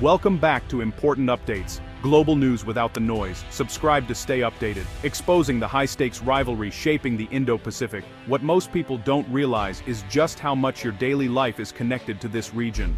Welcome back to Important Updates, global news without the noise. Subscribe to stay updated. Exposing the high-stakes rivalry shaping the Indo-Pacific. What most people don't realize is just how much your daily life is connected to this region.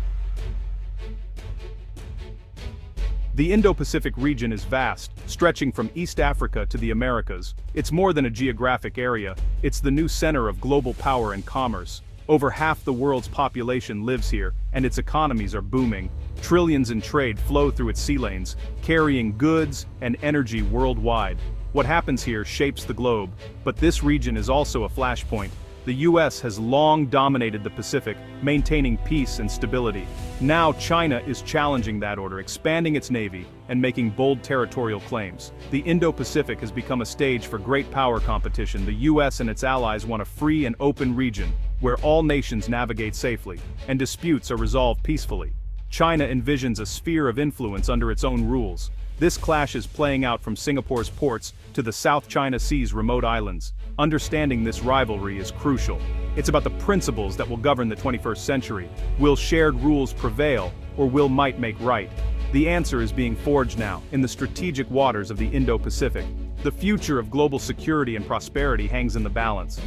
The Indo-Pacific region is vast, stretching from East Africa to the Americas. It's more than a geographic area, it's the new center of global power and commerce. Over half the world's population lives here, and its economies are booming. Trillions in trade flow through its sea lanes, carrying goods and energy worldwide. What happens here shapes the globe, but this region is also a flashpoint. The U.S. has long dominated the Pacific, maintaining peace and stability. Now China is challenging that order, expanding its navy, and making bold territorial claims. The Indo-Pacific has become a stage for great power competition. The U.S. and its allies want a free and open region, where all nations navigate safely, and disputes are resolved peacefully. China envisions a sphere of influence under its own rules. This clash is playing out from Singapore's ports to the South China Sea's remote islands. Understanding this rivalry is crucial. It's about the principles that will govern the 21st century. Will shared rules prevail, or will might make right? The answer is being forged now, in the strategic waters of the Indo-Pacific. The future of global security and prosperity hangs in the balance.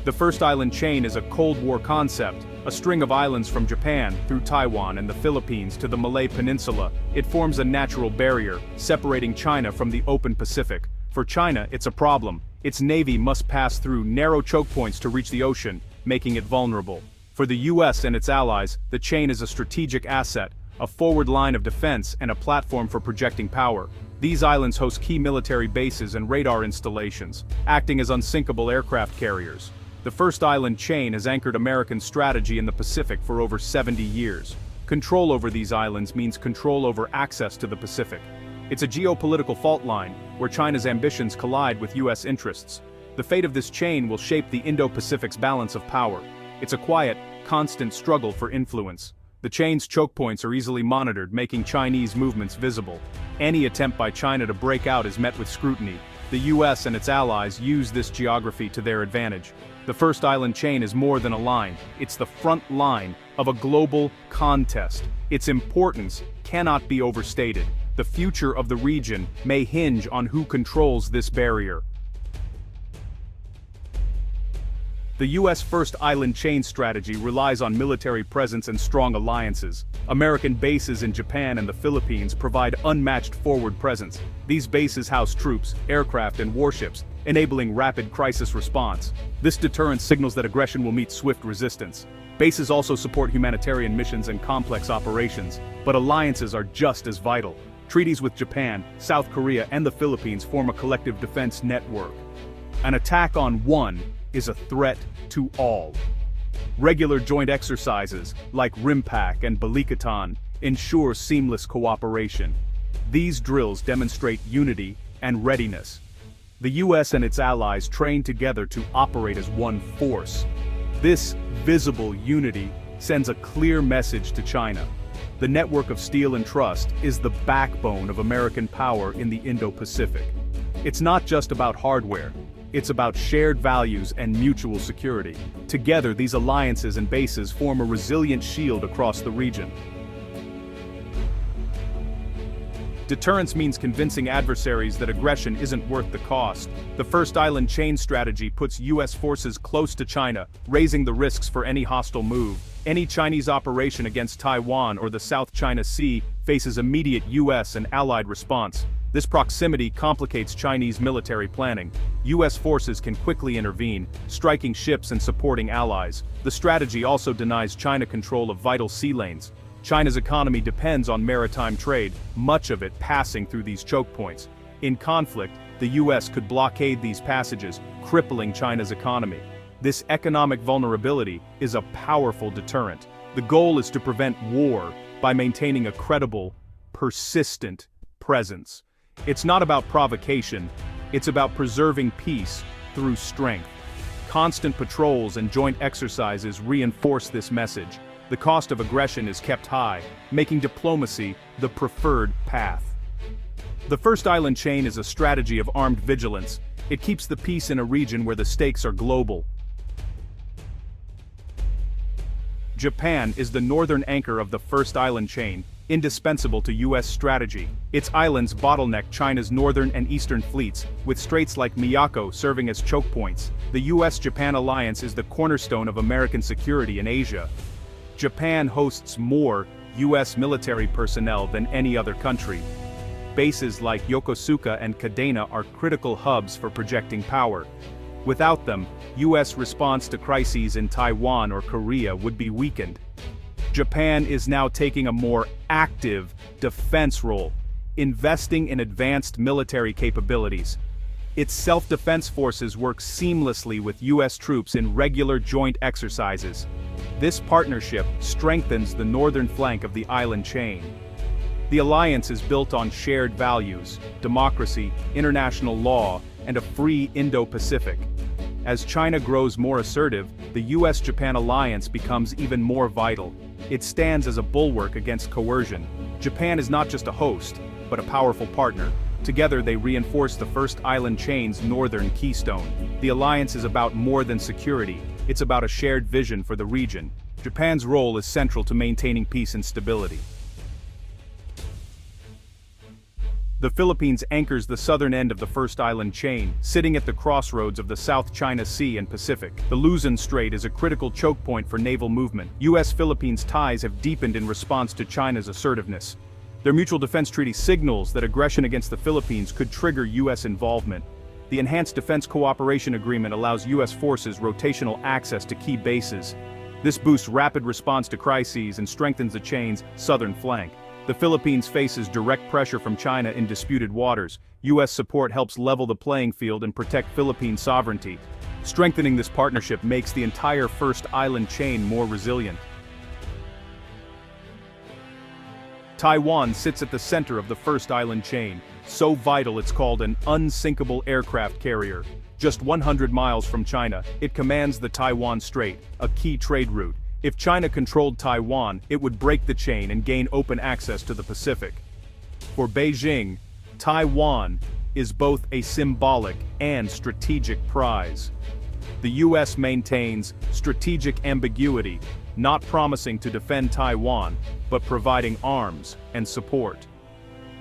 The first island chain is a Cold War concept, a string of islands from Japan through Taiwan and the Philippines to the Malay Peninsula. It forms a natural barrier, separating China from the open Pacific. For China, it's a problem. Its navy must pass through narrow choke points to reach the ocean, making it vulnerable. For the U.S. and its allies, the chain is a strategic asset, a forward line of defense and a platform for projecting power. These islands host key military bases and radar installations, acting as unsinkable aircraft carriers. The first island chain has anchored American strategy in the Pacific for over 70 years. Control over these islands means control over access to the Pacific. It's a geopolitical fault line, where China's ambitions collide with U.S. interests. The fate of this chain will shape the Indo-Pacific's balance of power. It's a quiet, constant struggle for influence. The chain's choke points are easily monitored, making Chinese movements visible. Any attempt by China to break out is met with scrutiny. The U.S. and its allies use this geography to their advantage. The first island chain is more than a line, it's the front line of a global contest. Its importance cannot be overstated. The future of the region may hinge on who controls this barrier. The U.S. first island chain strategy relies on military presence and strong alliances. American bases in Japan and the Philippines provide unmatched forward presence. These bases house troops, aircraft, and warships, enabling rapid crisis response. This deterrence signals that aggression will meet swift resistance. Bases also support humanitarian missions and complex operations, but alliances are just as vital. Treaties with Japan, South Korea, and the Philippines form a collective defense network. An attack on one is a threat to all. Regular joint exercises, like RIMPAC and Balikatan, ensure seamless cooperation. These drills demonstrate unity and readiness. The U.S. and its allies train together to operate as one force. This visible unity sends a clear message to China. The network of steel and trust is the backbone of American power in the Indo-Pacific. It's not just about hardware. It's about shared values and mutual security. Together, these alliances and bases form a resilient shield across the region. Deterrence means convincing adversaries that aggression isn't worth the cost. The first island chain strategy puts U.S. forces close to China, raising the risks for any hostile move. Any Chinese operation against Taiwan or the South China Sea faces immediate U.S. and allied response. This proximity complicates Chinese military planning. U.S. forces can quickly intervene, striking ships and supporting allies. The strategy also denies China control of vital sea lanes. China's economy depends on maritime trade, much of it passing through these choke points. In conflict, the U.S. could blockade these passages, crippling China's economy. This economic vulnerability is a powerful deterrent. The goal is to prevent war by maintaining a credible, persistent presence. It's not about provocation, it's about preserving peace through strength. Constant patrols and joint exercises reinforce this message. The cost of aggression is kept high, making diplomacy the preferred path. The first island chain is a strategy of armed vigilance. It keeps the peace in a region where the stakes are global. Japan is the northern anchor of the first island chain, indispensable to U.S. strategy. Its islands bottleneck China's northern and eastern fleets, with straits like Miyako serving as choke points. The U.S.-Japan alliance is the cornerstone of American security in Asia. Japan hosts more U.S. military personnel than any other country. Bases like Yokosuka and Kadena are critical hubs for projecting power. Without them, U.S. response to crises in Taiwan or Korea would be weakened. Japan is now taking a more active defense role, investing in advanced military capabilities. Its self-defense forces work seamlessly with U.S. troops in regular joint exercises. This partnership strengthens the northern flank of the island chain. The alliance is built on shared values, democracy, international law, and a free Indo-Pacific. As China grows more assertive, the U.S.-Japan alliance becomes even more vital. It stands as a bulwark against coercion. Japan is not just a host, but a powerful partner. Together they reinforce the first island chain's northern keystone. The alliance is about more than security, it's about a shared vision for the region. Japan's role is central to maintaining peace and stability. The Philippines anchors the southern end of the first island chain, sitting at the crossroads of the South China Sea and Pacific. The Luzon Strait is a critical choke point for naval movement. U.S.-Philippines ties have deepened in response to China's assertiveness. Their mutual defense treaty signals that aggression against the Philippines could trigger U.S. involvement. The Enhanced Defense Cooperation Agreement allows U.S. forces rotational access to key bases. This boosts rapid response to crises and strengthens the chain's southern flank. The Philippines faces direct pressure from China in disputed waters. U.S. support helps level the playing field and protect Philippine sovereignty. Strengthening this partnership makes the entire first island chain more resilient. Taiwan sits at the center of the first island chain, so vital it's called an unsinkable aircraft carrier. Just 100 miles from China, it commands the Taiwan Strait, a key trade route. If China controlled Taiwan, it would break the chain and gain open access to the Pacific. For Beijing, Taiwan is both a symbolic and strategic prize. The U.S. maintains strategic ambiguity, not promising to defend Taiwan, but providing arms and support.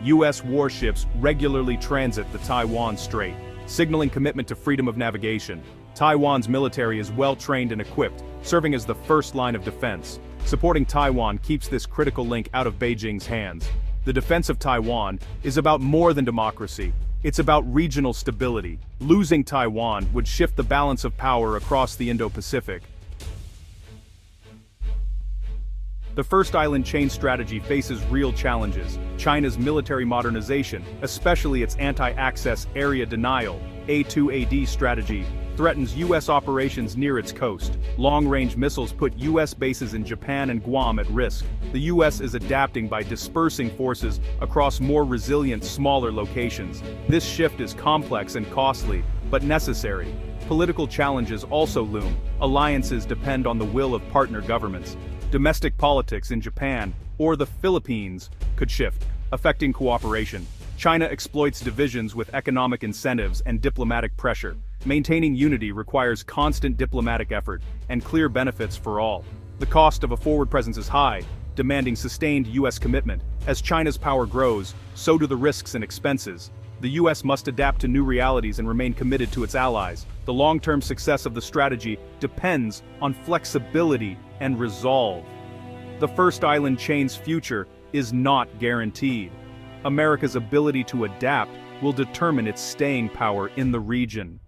U.S. warships regularly transit the Taiwan Strait, signaling commitment to freedom of navigation. Taiwan's military is well-trained and equipped, serving as the first line of defense. Supporting Taiwan keeps this critical link out of Beijing's hands. The defense of Taiwan is about more than democracy. It's about regional stability. Losing Taiwan would shift the balance of power across the Indo-Pacific. The first island chain strategy faces real challenges. China's military modernization, especially its anti-access area denial, A2AD strategy, threatens U.S. operations near its coast. Long-range missiles put U.S. bases in Japan and Guam at risk. The U.S. is adapting by dispersing forces across more resilient, smaller locations. This shift is complex and costly, but necessary. Political challenges also loom. Alliances depend on the will of partner governments. Domestic politics in Japan or the Philippines could shift, affecting cooperation. China exploits divisions with economic incentives and diplomatic pressure. Maintaining unity requires constant diplomatic effort and clear benefits for all. The cost of a forward presence is high, demanding sustained U.S. commitment. As China's power grows, so do the risks and expenses. The U.S. must adapt to new realities and remain committed to its allies. The long-term success of the strategy depends on flexibility and resolve. The first island chain's future is not guaranteed. America's ability to adapt will determine its staying power in the region.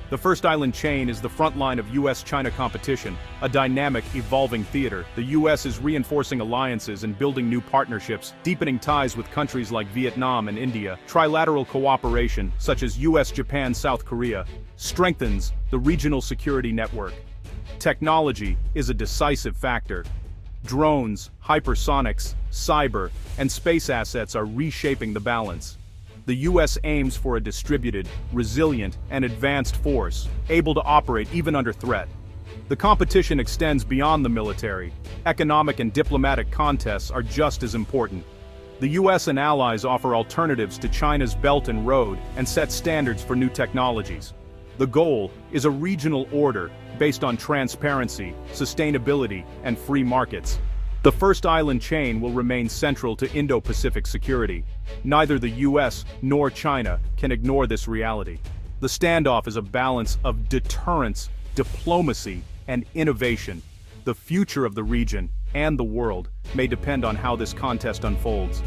The first island chain is the front line of U.S. China competition, a dynamic, evolving theater. The U.S. is reinforcing alliances and building new partnerships, deepening ties with countries like Vietnam and India. Trilateral cooperation, such as U.S., Japan, South Korea, strengthens the regional security network. Technology is a decisive factor. Drones, hypersonics, cyber, and space assets are reshaping the balance. The U.S. aims for a distributed, resilient, and advanced force, able to operate even under threat. The competition extends beyond the military. Economic and diplomatic contests are just as important. The U.S. and allies offer alternatives to China's Belt and Road and set standards for new technologies. The goal is a regional order based on transparency, sustainability, and free markets. The first island chain will remain central to Indo-Pacific security. Neither the U.S. nor China can ignore this reality. The standoff is a balance of deterrence, diplomacy, and innovation. The future of the region and the world may depend on how this contest unfolds.